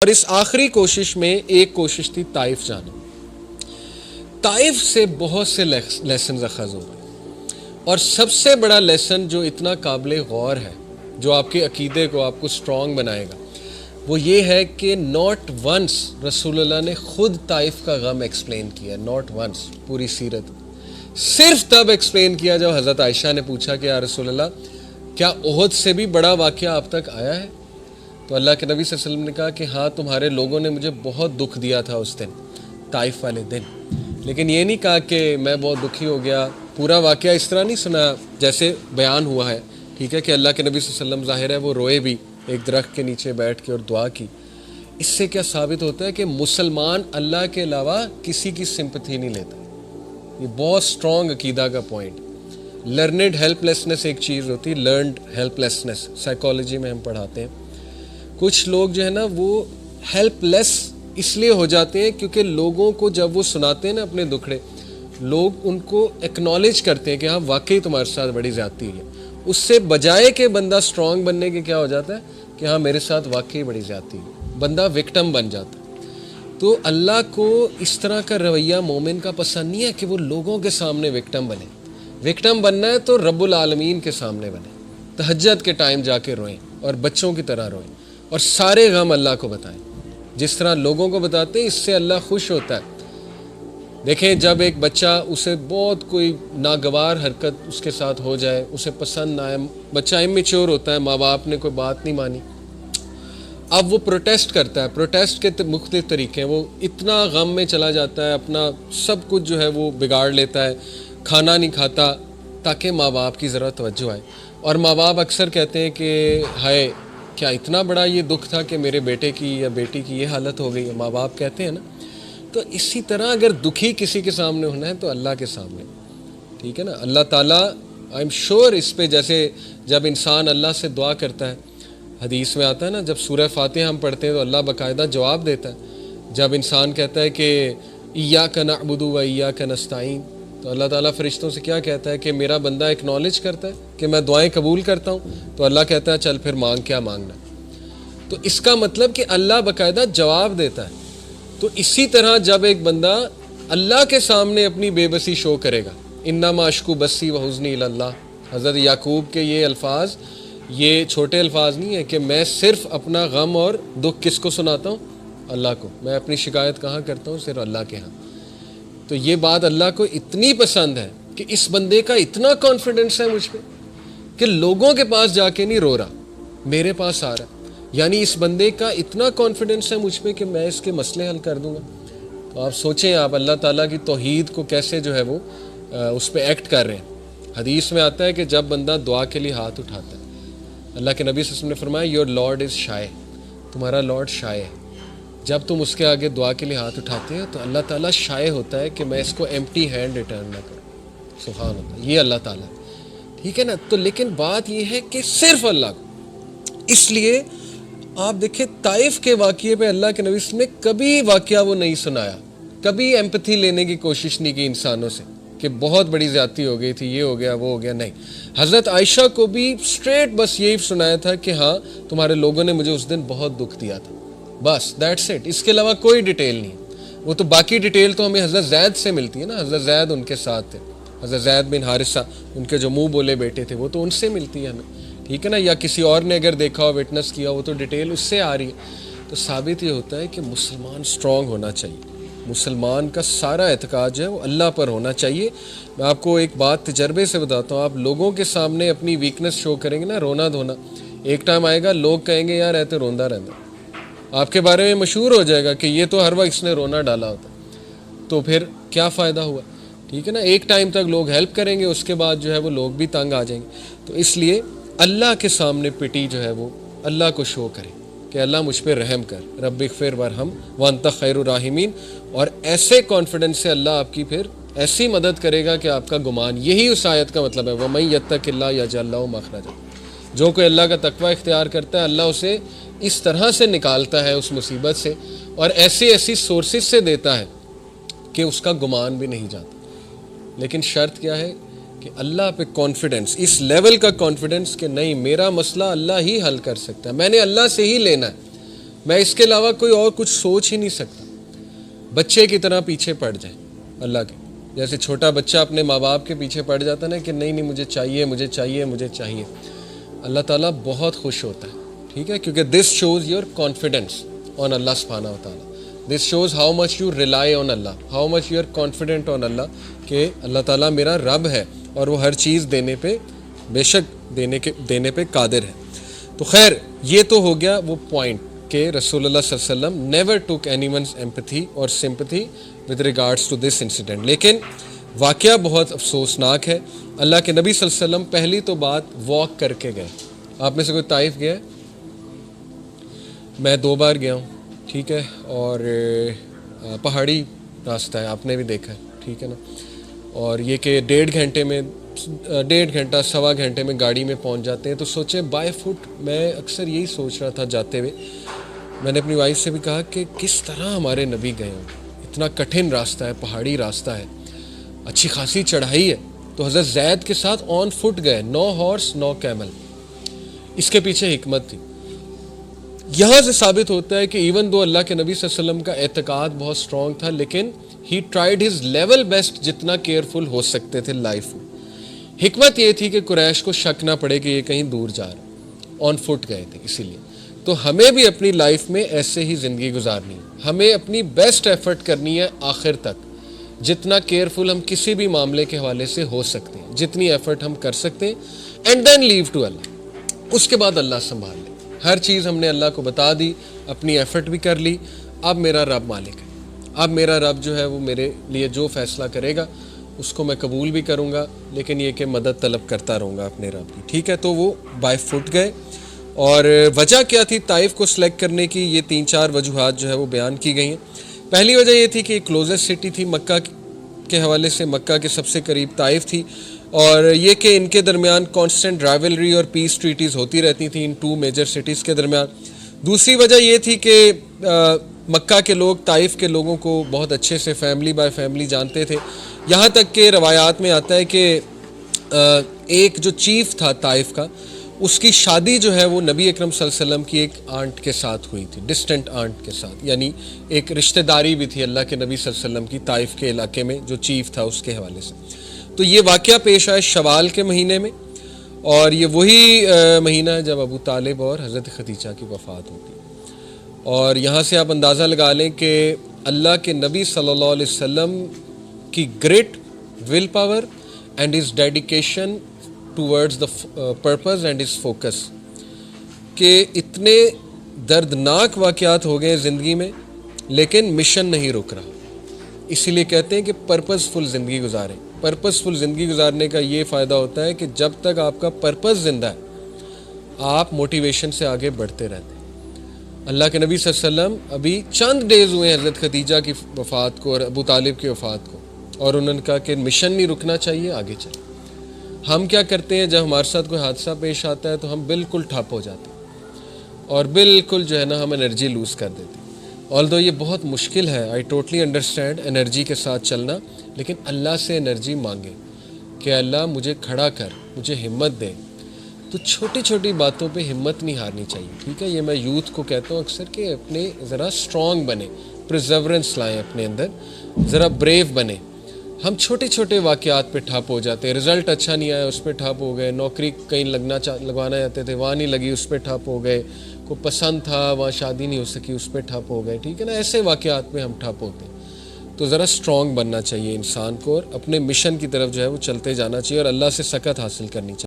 اور اس آخری کوشش میں ایک کوشش تھی طائف جانا. طائف سے بہت سے لیسنز اخذ ہو گئے، اور سب سے بڑا لیسن جو اتنا قابل غور ہے، جو آپ کے عقیدے کو آپ کو سٹرونگ بنائے گا، وہ یہ ہے کہ ناٹ ونس رسول اللہ نے خود طائف کا غم ایکسپلین کیا. ناٹ ونس پوری سیرت صرف تب ایکسپلین کیا جب حضرت عائشہ نے پوچھا کہ یا رسول اللہ کیا احد سے بھی بڑا واقعہ آپ تک آیا ہے؟ تو اللہ کے نبی صلی اللہ علیہ وسلم نے کہا کہ ہاں، تمہارے لوگوں نے مجھے بہت دکھ دیا تھا اس دن، طائف والے دن، لیکن یہ نہیں کہا کہ میں بہت دکھی ہو گیا. پورا واقعہ اس طرح نہیں سنا جیسے بیان ہوا ہے، ٹھیک ہے، کہ اللہ کے نبی صلی اللہ علیہ وسلم ظاہر ہے وہ روئے بھی ایک درخت کے نیچے بیٹھ کے اور دعا کی. اس سے کیا ثابت ہوتا ہے کہ مسلمان اللہ کے علاوہ کسی کی سمپتھی نہیں لیتا. یہ بہت سٹرونگ عقیدہ کا پوائنٹ. لرنڈ ہیلپ لیسنس ایک چیز ہوتی ہے، لرنڈ ہیلپ لیسنس سائیکالوجی میں ہم پڑھاتے ہیں. کچھ لوگ جو ہے نا وہ ہیلپ لیس اس لیے ہو جاتے ہیں کیونکہ لوگوں کو جب وہ سناتے ہیں نا اپنے دکھڑے، لوگ ان کو ایکنالج کرتے ہیں کہ ہاں واقعی تمہارے ساتھ بڑی زیادتی ہوئی ہے. اس سے بجائے کہ بندہ سٹرونگ بننے کے کیا ہو جاتا ہے کہ ہاں میرے ساتھ واقعی بڑی زیادتی ہوئی، بندہ وکٹم بن جاتا ہے. تو اللہ کو اس طرح کا رویہ مومن کا پسند نہیں ہے کہ وہ لوگوں کے سامنے وکٹم بنے. وکٹم بننا ہے تو رب العالمین کے سامنے بنے، تہجد کے ٹائم جا کے روئیں اور بچوں کی طرح روئیں اور سارے غم اللہ کو بتائیں. جس طرح لوگوں کو بتاتے ہیں اس سے اللہ خوش ہوتا ہے. دیکھیں جب ایک بچہ اسے بہت کوئی ناگوار حرکت اس کے ساتھ ہو جائے، اسے پسند نہ آئے، بچہ امیچور ہوتا ہے، ماں باپ نے کوئی بات نہیں مانی، اب وہ پروٹیسٹ کرتا ہے. پروٹیسٹ کے مختلف طریقے ہیں. وہ اتنا غم میں چلا جاتا ہے، اپنا سب کچھ جو ہے وہ بگاڑ لیتا ہے، کھانا نہیں کھاتا تاکہ ماں باپ کی ذرا توجہ آئے. اور ماں باپ اکثر کہتے ہیں کہ ہائے کیا اتنا بڑا یہ دکھ تھا کہ میرے بیٹے کی یا بیٹی کی یہ حالت ہو گئی ہے، ماں باپ کہتے ہیں نا. تو اسی طرح اگر دکھی کسی کے سامنے ہونا ہے تو اللہ کے سامنے، ٹھیک ہے نا. اللہ تعالیٰ آئی ایم شیور اس پہ، جیسے جب انسان اللہ سے دعا کرتا ہے، حدیث میں آتا ہے نا، جب سورہ فاتحہ ہم پڑھتے ہیں تو اللہ باقاعدہ جواب دیتا ہے. جب انسان کہتا ہے کہ ایاک نعبد و ایاک نستعین، تو اللہ تعالیٰ فرشتوں سے کیا کہتا ہے کہ میرا بندہ ایکنالج کرتا ہے کہ میں دعائیں قبول کرتا ہوں، تو اللہ کہتا ہے چل پھر مانگ، کیا مانگنا. تو اس کا مطلب کہ اللہ باقاعدہ جواب دیتا ہے. تو اسی طرح جب ایک بندہ اللہ کے سامنے اپنی بے بسی شو کرے گا، انما اشکو بسی و حزنی الی اللہ، حضرت یعقوب کے یہ الفاظ یہ چھوٹے الفاظ نہیں ہیں کہ میں صرف اپنا غم اور دکھ کس کو سناتا ہوں؟ اللہ کو. میں اپنی شکایت کہاں کرتا ہوں؟ صرف اللہ کے ہاں. تو یہ بات اللہ کو اتنی پسند ہے کہ اس بندے کا اتنا کانفیڈنس ہے مجھ پہ کہ لوگوں کے پاس جا کے نہیں رو رہا، میرے پاس آ رہا ہے. یعنی اس بندے کا اتنا کانفیڈنس ہے مجھ پہ کہ میں اس کے مسئلے حل کر دوں گا. تو آپ سوچیں آپ اللہ تعالیٰ کی توحید کو کیسے جو ہے وہ اس پہ ایکٹ کر رہے ہیں. حدیث میں آتا ہے کہ جب بندہ دعا کے لیے ہاتھ اٹھاتا ہے، اللہ کے نبی صلی اللہ علیہ وسلم نے فرمایا یور لارڈ از شائے، تمہارا لارڈ شائے ہے. جب تم اس کے آگے دعا کے لیے ہاتھ اٹھاتے ہیں تو اللہ تعالیٰ شائع ہوتا ہے کہ میں اس کو ایمپٹی ہینڈ ریٹرن نہ کروں. سبحان اللہ، یہ اللہ تعالیٰ، ٹھیک ہے نا. تو لیکن بات یہ ہے کہ صرف اللہ کو، اس لیے آپ دیکھیں طائف کے واقعے پہ اللہ کے نبی صلی اللہ علیہ وسلم نے کبھی واقعہ وہ نہیں سنایا، کبھی ایمپتھی لینے کی کوشش نہیں کی انسانوں سے کہ بہت بڑی زیادتی ہو گئی تھی، یہ ہو گیا وہ ہو گیا. نہیں، حضرت عائشہ کو بھی اسٹریٹ بس یہی سنایا تھا کہ ہاں تمہارے لوگوں نے مجھے اس دن بہت دکھ دیا تھا، بس دیٹس اٹ. اس کے علاوہ کوئی ڈیٹیل نہیں. وہ تو باقی ڈیٹیل تو ہمیں حضرت زید سے ملتی ہے نا، حضرت زید ان کے ساتھ تھے، حضرت زید بن حارثہ ان کے جو منہ بولے بیٹے تھے، وہ تو ان سے ملتی ہے ہمیں، ٹھیک ہے نا. یا کسی اور نے اگر دیکھا ہو، وٹنس کیا ہو، تو ڈیٹیل اس سے آ رہی ہے. تو ثابت یہ ہوتا ہے کہ مسلمان سٹرونگ ہونا چاہیے. مسلمان کا سارا اعتقاد جو ہے وہ اللہ پر ہونا چاہیے. میں آپ کو ایک بات تجربے سے بتاتا ہوں. آپ لوگوں کے سامنے اپنی ویکنس شو کریں گے نا، رونا دھونا، ایک ٹائم آئے گا لوگ کہیں گے یار ایسے روندا رہتا، آپ کے بارے میں مشہور ہو جائے گا کہ یہ تو ہر وقت اس نے رونا ڈالا ہوتا. تو پھر کیا فائدہ ہوا، ٹھیک ہے نا. ایک ٹائم تک لوگ ہیلپ کریں گے، اس کے بعد جو ہے وہ لوگ بھی تنگ آ جائیں گے. تو اس لیے اللہ کے سامنے پٹی جو ہے وہ اللہ کو شو کریں کہ اللہ مجھ پہ رحم کر، رب اغفر وارحم وانت خیر الراحمین. اور ایسے کانفیڈنس سے اللہ آپ کی پھر ایسی مدد کرے گا کہ آپ کا گمان، یہی اس آیت کا مطلب ہے وَمَن يَتَّقِ اللَّهَ يَجْعَل لَّهُ مَخْرَجًا. جو کوئی اللہ کا تقوی اختیار کرتا ہے اللہ اسے اس طرح سے نکالتا ہے اس مصیبت سے، اور ایسی سورسز سے دیتا ہے کہ اس کا گمان بھی نہیں جاتا. لیکن شرط کیا ہے کہ اللہ پہ کانفیڈنس، اس لیول کا کانفیڈنس کہ نہیں میرا مسئلہ اللہ ہی حل کر سکتا ہے، میں نے اللہ سے ہی لینا ہے. میں اس کے علاوہ کوئی اور کچھ سوچ ہی نہیں سکتا. بچے کی طرح پیچھے پڑ جائیں اللہ کے, جیسے چھوٹا بچہ اپنے ماں باپ کے پیچھے پڑ جاتا ہے نا کہ نہیں مجھے چاہیے مجھے چاہیے مجھے چاہیے. اللہ تعالیٰ بہت خوش ہوتا ہے, ٹھیک ہے, کیونکہ this shows your confidence on اللہ سبحانہ و تعالیٰ. This shows how much you rely on اللہ, how much you are confident on اللہ کہ اللہ تعالیٰ میرا رب ہے اور وہ ہر چیز دینے پہ بے شک دینے پہ قادر ہے. تو خیر یہ تو ہو گیا وہ پوائنٹ کہ رسول اللہ صلی اللہ علیہ وسلم never took anyone's empathy اور sympathy with regards to this incident. لیکن واقعہ بہت افسوسناک ہے. اللہ کے نبی صلی اللہ علیہ وسلم پہلی تو بات واک کر کے گئے. آپ میں سے کوئی طائف گیا ہے؟ میں 2 بار گیا ہوں, ٹھیک ہے, اور پہاڑی راستہ ہے, آپ نے بھی دیکھا ہے, ٹھیک ہے نا. اور یہ کہ 1.5 گھنٹہ سوا گھنٹے میں گاڑی میں پہنچ جاتے ہیں. تو سوچیں بائی فٹ, میں اکثر یہی سوچ رہا تھا جاتے ہوئے, میں نے اپنی وائف سے بھی کہا کہ کس طرح ہمارے نبی گئے ہوں. اتنا کٹھن راستہ ہے, پہاڑی راستہ ہے, اچھی خاصی چڑھائی ہے. تو حضرت زید کے ساتھ آن فٹ گئے, 9 ہارس 9 کیمل. اس کے پیچھے حکمت تھی. یہاں سے ثابت ہوتا ہے کہ ایون دو اللہ کے نبی صلی اللہ علیہ وسلم کا اعتقاد بہت اسٹرانگ تھا, لیکن ہی ٹرائیڈ ہز لیول بیسٹ جتنا کیئرفل ہو سکتے تھے لائف میں. حکمت یہ تھی کہ قریش کو شک نہ پڑے کہ یہ کہیں دور جا رہے, آن فٹ گئے تھے اسی لیے. تو ہمیں بھی اپنی لائف میں ایسے ہی زندگی گزارنی ہے, ہمیں اپنی بیسٹ ایفرٹ کرنی ہے آخر تک, جتنا کیئرفل ہم کسی بھی معاملے کے حوالے سے ہو سکتے ہیں, جتنی ایفرٹ ہم کر سکتے ہیں, اینڈ دین لیو ٹو اللہ. اس کے بعد اللہ سنبھال لے. ہر چیز ہم نے اللہ کو بتا دی, اپنی ایفرٹ بھی کر لی. اب میرا رب مالک ہے, اب میرا رب جو ہے وہ میرے لیے جو فیصلہ کرے گا اس کو میں قبول بھی کروں گا, لیکن یہ کہ مدد طلب کرتا رہوں گا اپنے رب کی, ٹھیک ہے. تو وہ بائی فٹ گئے. اور وجہ کیا تھی طائف کو سلیکٹ کرنے کی؟ یہ 3-4 وجوہات جو ہے وہ بیان کی گئی ہیں. پہلی وجہ یہ تھی کہ یہ کلوزسٹ سٹی تھی مکہ کے حوالے سے, مکہ کے سب سے قریب طائف تھی, اور یہ کہ ان کے درمیان کانسٹنٹ رائیولری اور پیس ٹریٹیز ہوتی رہتی تھیں ان 2 میجر سٹیز کے درمیان. دوسری وجہ یہ تھی کہ مکہ کے لوگ طائف کے لوگوں کو بہت اچھے سے فیملی بائی فیملی جانتے تھے. یہاں تک کہ روایات میں آتا ہے کہ ایک جو چیف تھا طائف کا, اس کی شادی جو ہے وہ نبی اکرم صلی اللہ علیہ وسلم کی ایک آنٹ کے ساتھ ہوئی تھی, ڈسٹنٹ آنٹ کے ساتھ, یعنی ایک رشتہ داری بھی تھی اللہ کے نبی صلی اللہ علیہ وسلم کی طائف کے علاقے میں جو چیف تھا اس کے حوالے سے. تو یہ واقعہ پیش آئے شوال کے مہینے میں, اور یہ وہی مہینہ ہے جب ابو طالب اور حضرت خدیجہ کی وفات ہوتی ہے. اور یہاں سے آپ اندازہ لگا لیں کہ اللہ کے نبی صلی اللہ علیہ وسلم کی great will power and his dedication towards the purpose and his focus, کہ اتنے دردناک واقعات ہو گئے زندگی میں لیکن مشن نہیں رک رہا. اسی لیے کہتے ہیں کہ پرپز فل زندگی گزاریں. پرپز فل زندگی گزارنے کا یہ فائدہ ہوتا ہے کہ جب تک آپ کا پرپز زندہ ہے آپ موٹیویشن سے آگے بڑھتے رہتے ہیں. اللہ کے نبی صلی اللہ علیہ وسلم ابھی چند ڈیز ہوئے ہیں حضرت خدیجہ کی وفات کو اور ابو طالب کی وفات کو, اور انہوں نے کہا کہ مشن نہیں رکنا چاہیے, آگے چلیں. ہم کیا کرتے ہیں جب ہمارے ساتھ کوئی حادثہ پیش آتا ہے تو ہم بالکل ٹھپ ہو جاتے ہیں اور بالکل جو ہے نا ہم انرجی لوز کر دیتے ہیں. آلدو یہ بہت مشکل ہے, آئی ٹوٹلی انڈرسٹینڈ انرجی کے ساتھ چلنا, لیکن اللہ سے انرجی مانگیں کہ اللہ مجھے کھڑا کر, مجھے ہمت دے. تو چھوٹی چھوٹی باتوں پہ ہمت نہیں ہارنی چاہیے, ٹھیک ہے. یہ میں یوتھ کو کہتا ہوں اکثر کہ اپنے ذرا اسٹرانگ بنیں, پرزیورنس لائیں اپنے اندر, ذرا بریو بنیں. ہم چھوٹے چھوٹے واقعات پہ ٹھپ ہو جاتے ہیں, رزلٹ اچھا نہیں آیا اس پہ ٹھپ ہو گئے, نوکری کہیں لگوانا چاہتے تھے وہاں نہیں لگی اس پہ ٹھپ ہو گئے, کوئی پسند تھا وہاں شادی نہیں ہو سکی اس پہ ٹھپ ہو گئے, ٹھیک ہے نا. ایسے واقعات پہ ہم ٹھپ ہوتے ہیں. تو ذرا اسٹرانگ بننا چاہیے انسان کو, اور اپنے مشن کی طرف جو ہے وہ چلتے جانا چاہیے, اور اللہ سے سکت حاصل کرنی چاہیے.